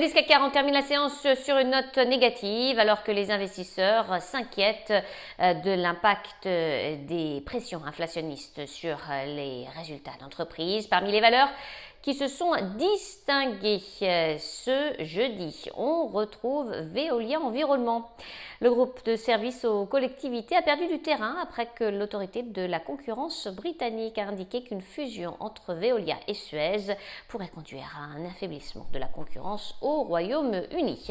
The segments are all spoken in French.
L'indice CAC 40 termine la séance sur une note négative alors que les investisseurs s'inquiètent de l'impact des pressions inflationnistes sur les résultats d'entreprise. Parmi les valeurs qui se sont distinguées ce jeudi, on retrouve Veolia Environnement. Le groupe de services aux collectivités a perdu du terrain après que l'autorité de la concurrence britannique a indiqué qu'une fusion entre Veolia et Suez pourrait conduire à un affaiblissement de la concurrence au Royaume-Uni.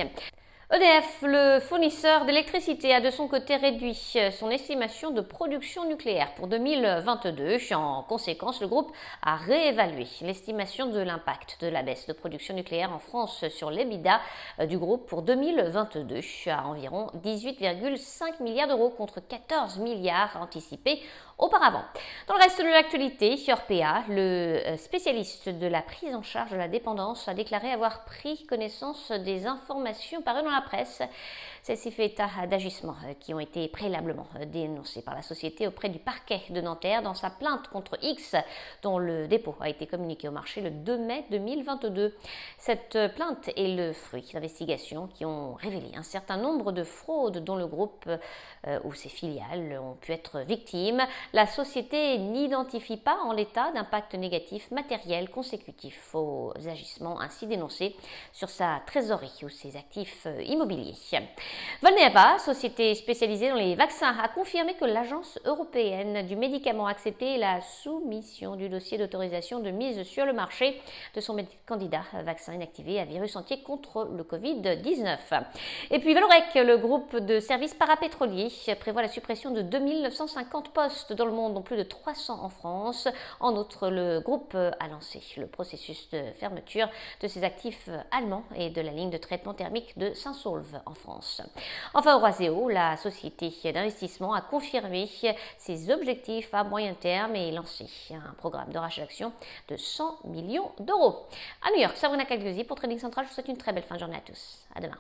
EDF, le fournisseur d'électricité, a de son côté réduit son estimation de production nucléaire pour 2022. En conséquence, le groupe a réévalué l'estimation de l'impact de la baisse de production nucléaire en France sur l'EBITDA du groupe pour 2022 à environ 18,5 milliards d'euros contre 14 milliards anticipés auparavant. Dans le reste de l'actualité, Orpea, le spécialiste de la prise en charge de la dépendance, a déclaré avoir pris connaissance des informations parues dans la presse. Celle-ci fait état d'agissements qui ont été préalablement dénoncés par la société auprès du parquet de Nanterre dans sa plainte contre X, dont le dépôt a été communiqué au marché le 2 mai 2022. Cette plainte est le fruit d'investigations qui ont révélé un certain nombre de fraudes dont le groupe ou ses filiales ont pu être victimes. La société n'identifie pas en l'état d'impact négatif matériel consécutif aux agissements ainsi dénoncés sur sa trésorerie ou ses actifs immobiliers. Valneva, société spécialisée dans les vaccins, a confirmé que l'Agence européenne du médicament a accepté la soumission du dossier d'autorisation de mise sur le marché de son candidat vaccin inactivé à virus entier contre le Covid-19. Et puis Valorec, le groupe de services parapétroliers, prévoit la suppression de 2950 postes dans le monde, dont plus de 300 en France. En outre, le groupe a lancé le processus de fermeture de ses actifs allemands et de la ligne de traitement thermique de Saint-Saulve en France. Enfin, Eurazeo, la société d'investissement, a confirmé ses objectifs à moyen terme et lancé un programme de rachat d'actions de 100 millions d'euros. À New York, Sabrina Cagliosi pour Trading Central. Je vous souhaite une très belle fin de journée à tous. À demain.